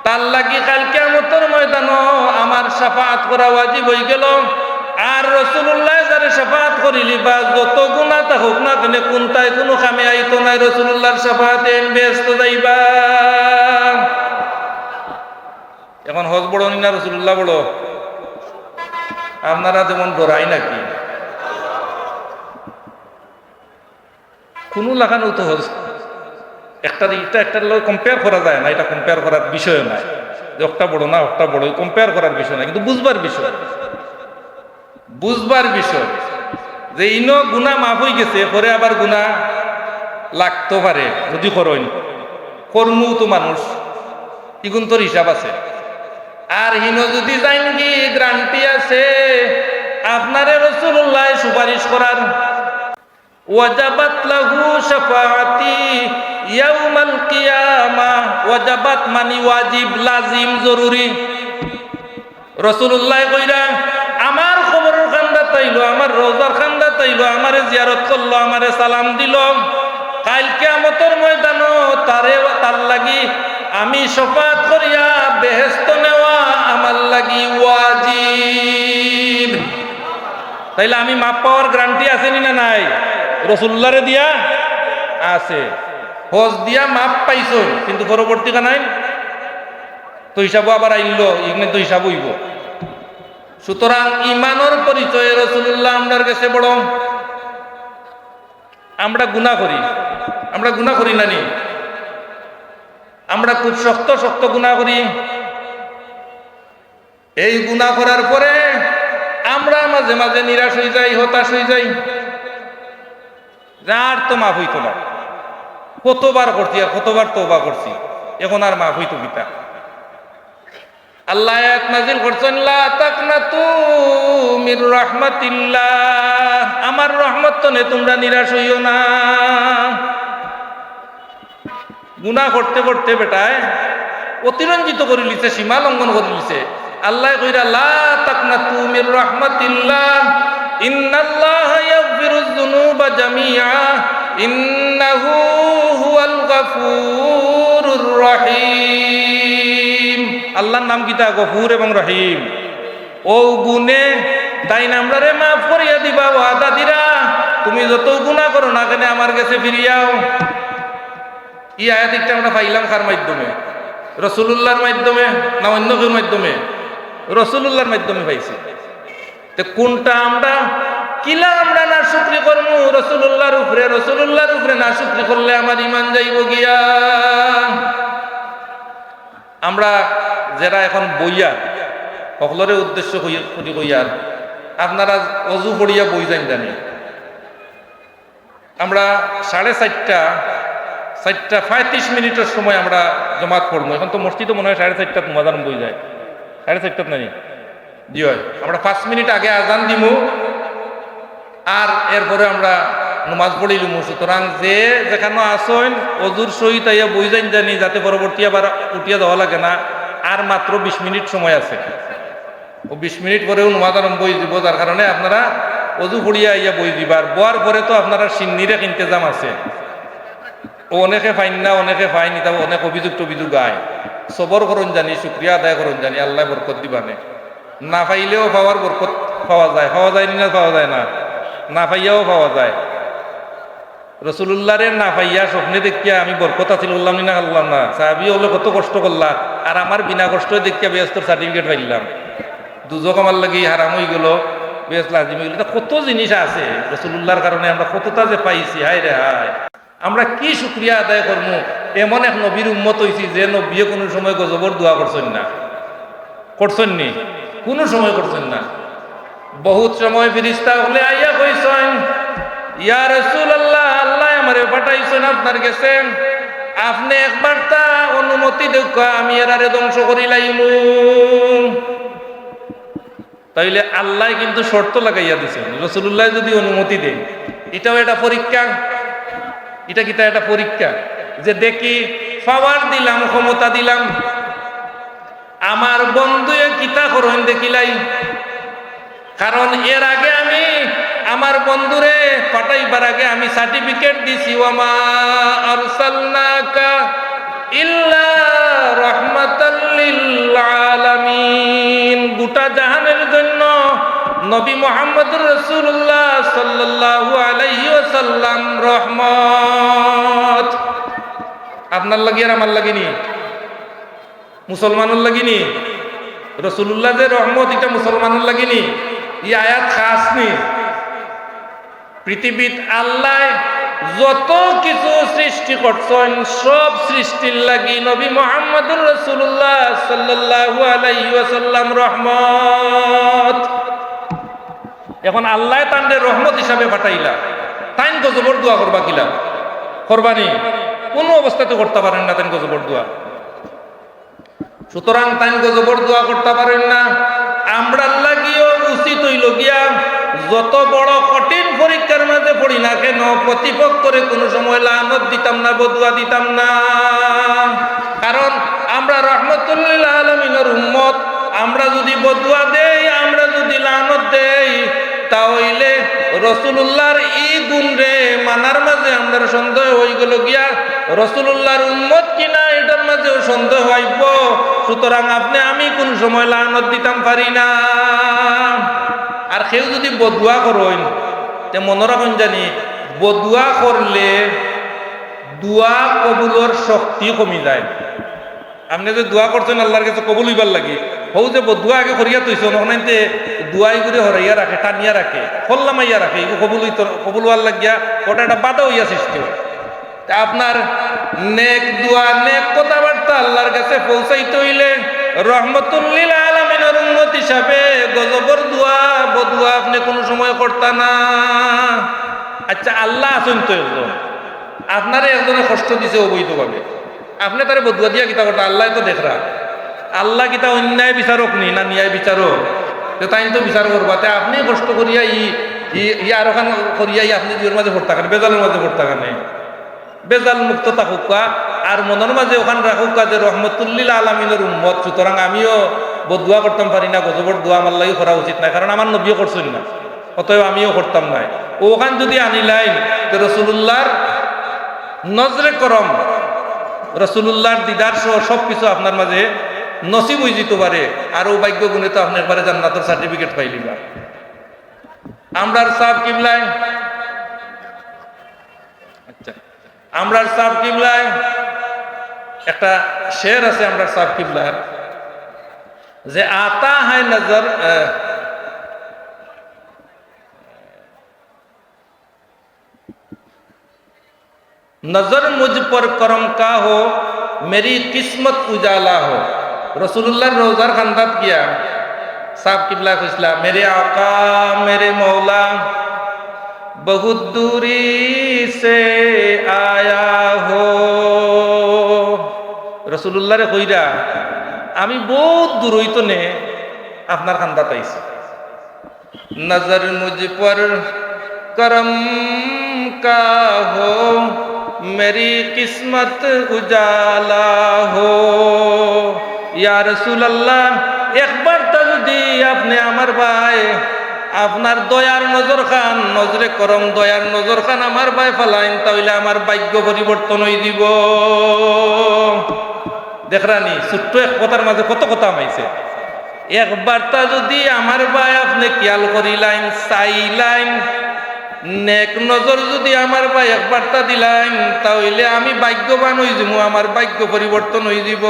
তার লাগি কাল কিয়ামতের ময়দানও আমার শাফাআত করা ওয়াজিব হয়ে গেল। আর রাসূলুল্লাহ যারে শাফাআত করিলি বা যত গুনাহ থাকুক না কেন কোনটাই কোনো কামে আইতো নাই, রাসূলুল্লাহর শাফাআতে ব্যস্ত যাইবা। এখন হজ বড় না রাসূলুল্লাহ বড়? আপনারা যেমন ডরাই নাকি কোনো লাগানো তো হজ একটা একটার লোক কম্পেয়ার করা যায় না, এটা কম্পেয়ার করার বিষয় নাই। যে একটা বড় না একটা বড় কম্পেয়ার করার বিষয় না, কিন্তু বুঝবার বিষয়, বুঝবার বিষয় যে ইনো গুনাহ মাফ হয়ে গেছে, পরে আবার গুনাহ লাগতে পারে যদি করেন, কর্মও তো মানুষ, ইগুন তোর হিসাব আছে। আর হিনো যদি যাইন কি গ্যারান্টি আছে আপনারে রাসূলুল্লাহ সুপারিশ করার। ওয়াজাবাত লাহু শাফাআতি ইয়াউমাল কিয়ামাহ। ওয়াজাবাত মানে ওয়াজিব, লাজিম, জরুরি। রাসূলুল্লাহ কইরা আমার খবরের খান্দা তাইলো, আমার রোজার খান্দা তাইলো, আমারে জিয়ারত করলো, আমারে সালাম দিল, কাল কিয়ামতের ময়দানও তারে তার লাগি আমি শাফাআত করিয়া বেহেশত নেওয়া আমার লাগি ওয়াজিব। তাইলে আমি মাপ পাওয়ার গ্যারান্টি আছে না নাই? রাসূলুল্লাহরে দিয়া আছে, হজ দিয়া মাপ পাইছো, কিন্তু পরবর্তী কানাই তো হিসাব আবার আইলো, এখানে তো হিসাব হইব। সুতরাং ইমানের পরিচয় রাসূলুল্লাহ আমরার কাছে বড়। আমরা গুনাহ করি, আমরা গুনাহ করি নানি, আমরা খুব শক্ত শক্ত গুনাহ করি। এই গুনাহ করার পরে আমরা মাঝে মাঝে নিরাশ হয়ে যাই, হতাশ হয়ে যাই, আর তো মাফ হইতো না, কতবার করছি আর কতবার তওবা করছি, এখন আর মাফ হইতো কিতা। আল্লাহ আয়াত নাযিল করছেন, লা তাকনাতু মির রাহমাতিল্লাহ, আমার রহমত তনে তোমরা নিরাশ হইও না। গুনাহ করতে করতে বেটায় অতিরঞ্জিত করে লিছে, সীমা লঙ্ঘন করে লিছে। আল্লাহ কইরা লা তাকনাতু মির রাহমাতিল্লাহ ইন্নাল্লাহা ইয়াগফিরুয যুনুবা জামিআ ইন্নাহু হুয়াল গাফুরুর রহিম। আল্লাহর নাম কিতা গফুর এবং রহিম। ও গুণে তাই নামরে মাফ করিয়া দিবা ওয়াদা দিরা, তুমি যত গুনাহ করো না কেন আমার কাছে ফিরিয়াও। এই আয়াতটা আমরা পাইলাম কার মাধ্যমে? রাসূলুল্লাহর মাধ্যমে না অন্য কেউ মাধ্যমে? রাসূলুল্লাহর মাধ্যমে পাইছি। তো কোনটা আমরা কিলা আমরা না শুকরি করবো রাসূলুল্লাহর উপরে? রাসূলুল্লাহর উপরে না শুকরি করলে আমার ঈমান যাইব গিয়া। আমরা যারা এখন বইয়া সকলের উদ্দেশ্য করি কইয়ার, আপনারা অজু পড়িয়া বই যান জানি। আমরা 4:30 সময় আমরা জমাত পড়বো। এখন তো মসজিদে মনে হয় 4:30 মাদান বই যায়, 4:30 নাই জি হয়। আমরা 5 মিনিট আগে আজান দিমু আর এরপরে আমরা নমাজ পড়িলুমু। সুতরাং যে যেখানে আসেন অজুর সহিত আইয়া বই যান জানি, যাতে পরবর্তী আবার উঠিয়া দেওয়া লাগে না। আর মাত্র 20 মিনিট সময় আছে, ও 20 মিনিট পরেও নমাজ আরম্ভ বই দিব। যার কারণে আপনারা অজু পড়িয়া আইয়া বই দিবার। বোয়ার পরে তো আপনারা সিন্নির এক ইন্তজাম আছে, ও অনেকে ফাইন না, অনেকে ফাইন, তা অনেক অভিযোগ টভিযোগ গায়। সবর করুন জানি, শুক্রিয়া আদায় করুন জানি, আল্লাহ বরকত দিবানে। না পাইলেও পাওয়ার বরকত পাওয়া যায়, পাওয়া যায় না পাওয়া যায় না, না পাইয়াও পাওয়া যায়। রসুল্লাহরে না পাইয়া স্বপ্নে দেখিয়া আমি বরকত আছিল বললাম না, আল্লাহ না সাহাবি হলে কত কষ্ট করলাম, আর আমার বিনা কষ্ট দেখিয়া বেহস্তের সার্টিফিকেট পাইলাম। দুজক আমার লাগি হারাম হয়ে গেল, বেশ লাজিম হয়ে গেল। কত জিনিস আছে রসুল্লাহর কারণে আমরা কতটা যে পাইছি। হায় রে হায়, আমরা কি শুক্রিয়া আদায় করবো। এমন এক নবীর উম্মত হয়েছি যে নবীয়ে কোনো সময় গজবর দোয়া করছেন না, করছেন নি, কোনো সময় করছেন না। বহুত সময় ফিরিস্তা হলে আইয়া কইছেন, ইয়া রাসূলুল্লাহ, আল্লাহ আমারে পাঠাইছেন আপনার কাছে, আপনি একবার তা অনুমতি দেখা আমি এরারে ধ্বংস করি লাইমু। তাইলে আল্লাহ কিন্তু শর্ত লাগাইয়া দিছেন, রাসূলুল্লাহ যদি অনুমতি দেন। এটাও একটা পরীক্ষা, এটা কি তা একটা পরীক্ষা যে দেখি পাওয়ার দিলাম, ক্ষমতা দিলাম, আমার বন্ধু কিতা করুন দেখিলাই। কারণ এর আগে আমি আমার বন্ধুরে পাঠাইবার আগে আমি সার্টিফিকেট দিছি, ওয়ামা আরসালনাকা ইল্লা রাহমাতাল লিল আলামিন, গোটা জাহানের জন্য নবী মুহাম্মদুর রাসূলুল্লাহ সাল্লাল্লাহু আলাইহি ওয়াসাল্লাম রহমত। আপনার লাগি আর আমার লাগিনি, মুসলমানের লাগিনি। রাসূলুল্লাহ যে রহমত, এটা মুসলমানের লাগিনি। এই আয়াত খাস নি। পৃথিবীত আল্লাহ যত কিছু সৃষ্টি করছেন সব সৃষ্টির লাগি নবী মুহাম্মদুর রাসূলুল্লাহ সাল্লাল্লাহু আলাইহি ওয়াসাল্লাম রহমত। এখন আল্লাহ তান্ডে রহমত হিসাবে পাঠাইলা, তাইন গজবর দোয়া করবা কিলা করবানি? কোনো অবস্থাতে করতে পারেন না তাইন গজবর দোয়া। সুতরাং তাইন গজবর দোয়া করতে পারেন না। আমরা লাগিও উচিত হইল গিয়া যত বড় কঠিন পরীক্ষার মাঝে পড়ি না কেন, প্রতিপক্ষরে কোনো সময় লানত দিতাম না, বদুয়া দিতাম না। কারণ আমরা রাহমাতুল লিল আলামিনের উম্মত। আমরা যদি বদুয়া দেই, আমরা যদি লানত দেই, তাহলে রাসূলুল্লাহর এই গুণ রে মানার মাঝে আমরা সন্দেহ হয়ে গেল গিয়া রাসূলুল্লাহর উম্মত কিনা এটার মাঝেও সন্দেহ হইব। সুতরাং আপনি আমি কোন সময় লানত দিতাম পারি না। আর কেউ যদি বদুয়া করেন, তে মনে রাখুন জানি বদুয়া করলে দোয়া কবুলের শক্তি কমি যায়। আপনি যে দোয়া করছেন আল্লাহর কাছে কবুল হইবার লাগি, হৌ যে বদুয়া আগে করিয়া তৈছ নখনাইতে দুয়াই করে হরাইয়া রাখে, টানিয়া রাখে, খোল্লামাইয়া রাখে, এগুলো কবুল হওয়ার লাগিয়া ওটা একটা বাধা হইয়া সৃষ্টি হয়। তা আপনার নেক দোয়া, নেক কথাবার্তা আল্লাহর কাছে পৌঁছাইতে হইলে রহমাতুল লিল আলামিনের উম্মত হিসাবে গজবর দোয়া বদুয়া আপনি কোনো সময় করতা না। আচ্ছা, আল্লাহ আছেন তো একজন, আপনারে একজনে কষ্ট দিছে অবৈধভাবে, আপনি তারে বদুয়া দিয়া কিতা করতা? আল্লাহ তো দেখরা। আল্লাহ কিতা অন্যায় বিচারক নি না ন্যায় বিচারক? তো তাই তো বিচার করবা। তে আপনি কষ্ট করিয়া আর ওখান করিয়া আপনি দুয়ের মাঝে ভর্তা খান, বেজালের মাঝে ভর্তা খানে, বেজাল মুক্ত থাকুকা আর মনের মাঝে ওখান রাখুকা যে রহমাতুল লিল আলামিনের উম্মত। সুতরাং আমিও বদুয়া করতাম পারি না, গজবর দোয়া আমার লাগি করা উচিত না, কারণ আমার নবীও করছেন না, অতএব আমিও করতাম না। ওখান যদি আনিলাইন তো রাসূলুল্লাহর নজরে করম, রাসূলুল্লাহর দিদার সহ সব কিছু আপনার মাঝে নসিব হয়ে যেতে পারে, আর ও ভাগ্য গুণে তো আপনি একবারে জান্নাতের সার্টিফিকেট পাইলিবা। আমরার সাহেব কিবলায়, আচ্ছা, আমরার সাহেব কিবলায় একটা শের আছে আমরার সাহেব কিবলার, যে আতা হায় নজর नजर मुझ पर करम का हो, मेरी किस्मत उजाला हो। रसूलुल्लाह रोजार खंदात किया साहब किबला खुशला, मेरे आका मेरे मौला बहुत दूरी से आया हो। रसूलुल्लाह रे কইরা আমি বহুত দূর হইতো নে আপনার খান্দাত আইছি। नजर मुझ पर करम का हो, मेरी किस्मत उजाला हो। या रसूल अल्लाह, একবার তো যদি আপনি আমার ভাই আপনার দয়ার নজর খান, নজরে করম দয়ার নজর খান আমার ভাই ফালাইন, তাহলে আমার ভাগ্য পরিবর্তন হয়ে দিব। দেখরানি ছোট্ট এক কথার মাঝে কত কথা মাইছে। একবার তা যদি আমার ভাই আপনি খেয়াল করিলাইন, চাইলাইন, নেক নজর যদি আমার ভাই একবার তা দিলাইন, তাহলে আমি ভাগ্যবান হয়ে যাব, আমার ভাগ্য পরিবর্তন হয়ে যাব।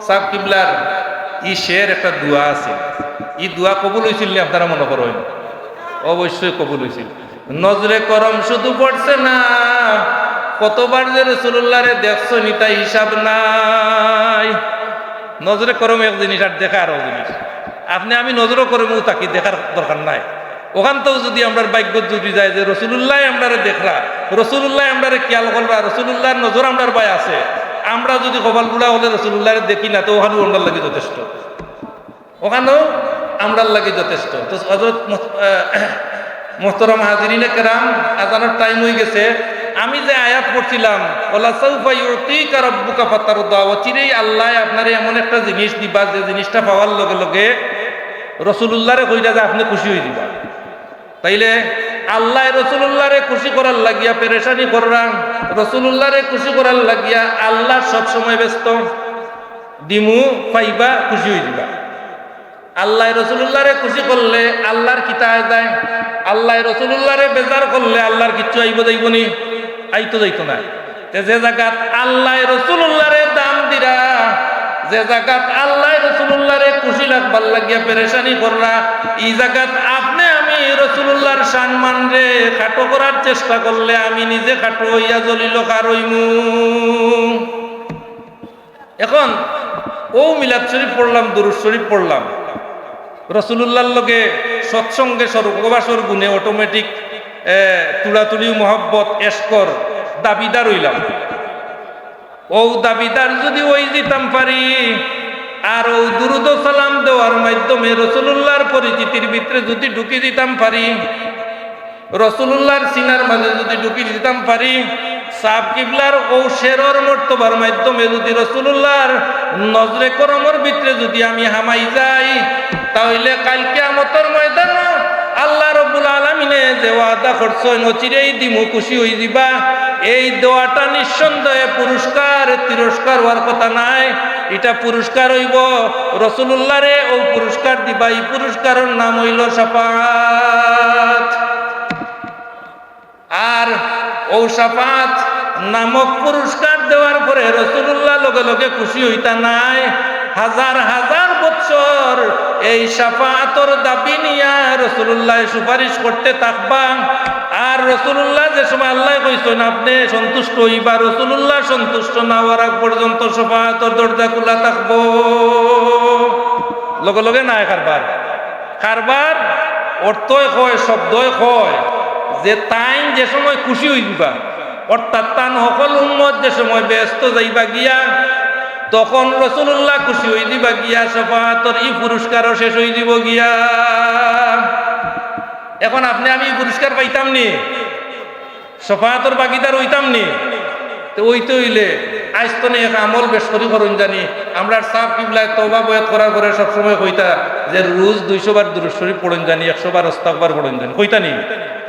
সাহেব কিবলার ই শের একটা দোয়া আছে, ই দোয়া কবুল হয়েছিল না আপনারা মনে করেন? অবশ্যই কবুল হয়েছিল। নজরে করম শুধু পড়ছে না, কতবার যে রাসূলুল্লাহরে দেখছো নি তাই হিসাব নাই। নজরে করম এক জিনিস, আর দেখা আরো জিনিস। আপনি আমি নজরও করমও তাকি দেখার দরকার নাই। ওখানতেও যদি আমরা ভাগ্য জুড়ি যায় যে রসুলুল্লাহ আমরারে দেখরা, রসুলুল্লাহ আমরারে খেয়াল করবা, রসুলুল্লাহর নজর আমরার ভাই আছে, আমরা যদি কপাল বুড়া হলে রসুলুল্লাহরে দেখি না, তো ওখানেও আমরার লাগে যথেষ্ট, ওখানেও আমরার লাগে যথেষ্ট। তো হযরত মুহতারাম হাজিরিনে কেরাম, আজানের টাইম হয়ে গেছে। আমি যে আয়াত পড়ছিলাম, ওয়ালা সাউফা ইউতিকা রাব্বুকা ফাতারদা, চিরেই আল্লাহ আপনারে এমন একটা জিনিস দিবা যে জিনিসটা পাওয়ার লগে লগে রসুলুল্লাহরে কইরা যে আপনি খুশি হয়ে দিবা। তাইলে আল্লাহ রসুলুল্লাহরে খুশি করার লাগিয়া পেরেশানি করলাম, রসুলুল্লাহরে খুশি করার লাগিয়া আল্লাহ সবসময় ব্যস্ত। দিমু পাইবা, খুশি হয়ে দিবা। আল্লাহ রসুলুল্লাহরে খুশি করলে আল্লাহর কিতা যায়, আল্লাহ রসুলুল্লাহরে বেজার করলে আল্লাহর কিচ্ছু আইব যাইবনি, আইতো যাইতো না। যে জায়গাত আল্লাহ রসুলুল্লাহরে দাম দিরা, যে জায়গাত আল্লাহ রসুলুল্লাহরে খুশি রাখবার লাগিয়া পেরেশানি কররা, এই জায়গাত আপনি আমি রসুলুল্লাহর সম্মান রে খাটো করার চেষ্টা করলে আমি নিজে খাটো হইয়া জলিল কার হইমু। এখন ও মিলাদ শরীফ পড়লাম, দুরূদ শরীফ পড়লাম, রসুলুল্লাহর লগে সৎসঙ্গে স্বর্গবাসর গুণে অটোমেটিক তুলাতুলি মহব্বত এসকর দাবিদার হইলাম। ও দাবিদার যদি ওই দিতাম পারি, আর ও দুরুদ সালাম দেওয়ার মাধ্যমে রসুলুল্লাহর পরিচিতির ভিতরে যদি ঢুকি দিতাম পারি, রসুলুল্লাহর সিনার মাঝে যদি ঢুকি দিতাম পারি, সাহেব কিবলার ও শেরর মর্তবার মাধ্যমে যদি রসুলুল্লাহর নজরে করমর ভিতরে যদি আমি হামাই যাই, তাহলে কাল কিয়ামতের ময়দানে আল্লাহ রাব্বুল আলামিনে যে ওয়াদা করছেন অচিরেই দিমু, খুশি হয়ে দিবা, এই দোয়াটা নিঃসন্দেহে পুরস্কার তিরস্কার হওয়ার কথা নাই। এটা পুরস্কার হইব রসুলুল্লাহরে, ও পুরস্কার দিবা, এই পুরস্কারের নাম হইল শাফাআত। আর ও শাফাআত নামক পুরস্কার দেওয়ার পরে রসুলুল্লাহ লগে লগে খুশি হইতা নাই, হাজার হাজার বছর এই শাফাআতর দাবি নিয়া রসুলুল্লাহ সুপারিশ করতে থাকবা। আর রসুলুল্লাহ যে সময় আল্লাহ কইছেন আপনি সন্তুষ্ট হইবা, রসুলুল্লাহ সন্তুষ্ট না হওয়ার আগ পর্যন্ত শাফাআতর দরজা খোলা থাকবো। লগে লগে নাই কারবার, কারবার অর্থই কয়, শব্দই কয় যে তাই যে সময় খুশি হইবা, অর্থাৎ তান সকল উম্মত যে সময় ব্যস্ত যাইবা গিয়া, তখন রসুলুল্লাহ খুশি হয়ে দিবা গিয়া, শাফাআতর এই পুরস্কারও শেষ হয়ে দিব গিয়া। এখন আপনি আমি পুরস্কার পাইতাম নি, শাফাআতর বাগিদার হইতাম নি, তো ওইতে হইলে আজ তো এক আমল বেশ করি করুন জানি। আমরা সাহেব কিবলায় তওবা বয়াত করার পরে সবসময় কইতা যে রোজ 200 বার দুরূদ শরীফ পড়েন জানি, 100 বার ইস্তিগফার পড়েন জানি, কইতা নি?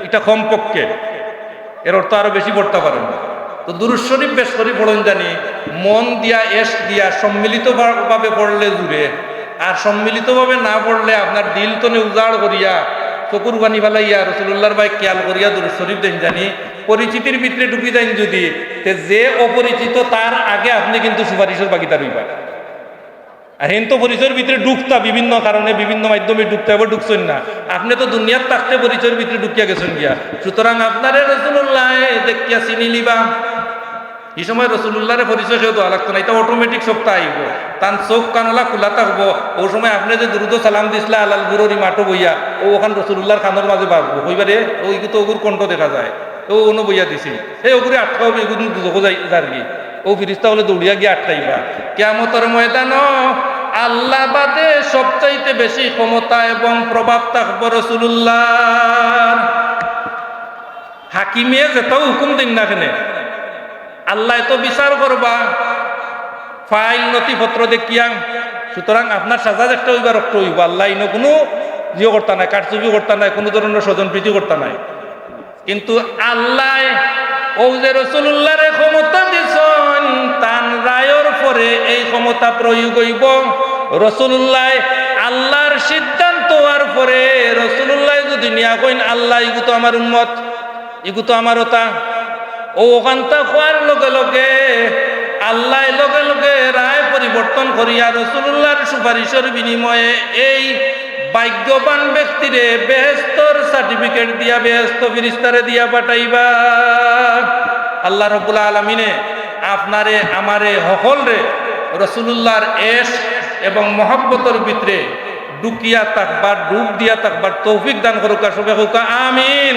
এটা কম পক্ষে, এর অর্থ আরো বেশি পড়তে পারেন না। তো দুরূদ শরীফ বেশ করে পড়েন জানি মন দিয়া এশ দিয়া সম্মিলিতভাবে পড়লে জুড়ে, আর সম্মিলিতভাবে না পড়লে আপনার দিল তনে উজাড় করিয়া চকুর বানি ফেলাইয়া রসুল্লাহর ভাই খেয়াল করিয়া দুরূদ শরীফ দেন জানি পরিচিতির ভিতরে ঢুকি দেন যদি, যে অপরিচিত তার আগে আপনি কিন্তু সুপারিশের বাগিদার হইবা। আর হেন তো পরিচয়ের ভিতরে ঢুকতা বিভিন্ন কারণে বিভিন্ন মাধ্যমে ঢুকতে হবে, ঢুকছেন না আপনি তো দুনিয়ার থাকতে পরিচয়ের ভিতরে ঢুকিয়া গেছেন গিয়া। সুতরাং আপনারে রসুল্লাহ দেখিয়া চিনি লিবা। এই সময় রসুল্লাহরে পরিচয় কেউ দেওয়া লাগতো না, এটা অটোমেটিক সপ্তাহ আইব, তার চোখ কানলা খোলা থাকবো। ওই সময় আপনি যে দ্রুত সালাম দিসলা আলাল গুরুরি মাঠো বইয়া ও ওখান রসুল্লাহর খানোর মাঝে বাঁচবো হইবারে ওই তো ওগুর কণ্ঠ দেখা যায়, ও অন্য বইয়া দিছি এই ওগুলি আটকাও এগুলো দুজকো যাই যার কি ও ফিরিস্তা হলে দৌড়িয়া গিয়ে আটকাইবা। কিয়ামতের ময়দান আল্লাহ বাদে সবচাইতে বেশি ক্ষমতা এবং প্রভাব থাকবো রসুল্লাহ। হাকিমে যেটাও হুকুম দিন না কেন আল্লাহ তো বিচার করবা ফাইল নথিপত্র দেখিয়া। সুতরাং আপনার সাজা একটা হইবা রক্ত হইব, আল্লাহ ইনো কোনো জিও করতা নাই, কারচুপি করতা নাই, কোনো ধরনের স্বজন প্রীতি করতা নাই। কিন্তু আল্লাহ ও যে রসুল্লাহরে ক্ষমতা দিছেন তার রায়ের পরে এই ক্ষমতা প্রয়োগ হইব। রসুল্লাহ আল্লাহর সিদ্ধান্ত হওয়ার পরে রসুল্লাহ যদি নিয়া কইন আল্লাহ ইগু তো আমার উম্মত, ইগু তো আমার ওতা, ও ওখানটা খোয়ার লগে লগে আল্লাহ লগে লগে রায় পরিবর্তন করিয়া রসুল্লাহর সুপারিশের বিনিময়ে এই ভাগ্যবান ব্যক্তিরে বেহেশতর সার্টিফিকেট দিয়া বেহেশত ফিরিস্তারে দিয়া পাঠাইবা। আল্লাহ রাব্বুল আলামিনে আপনারে আমারে সকলরে রসুল্লাহর এশ এবং মহব্বতের ভিতরে ডুকিয়া থাকবার ডুব দিয়া থাকবার তৌফিক দান করুক। আমিন।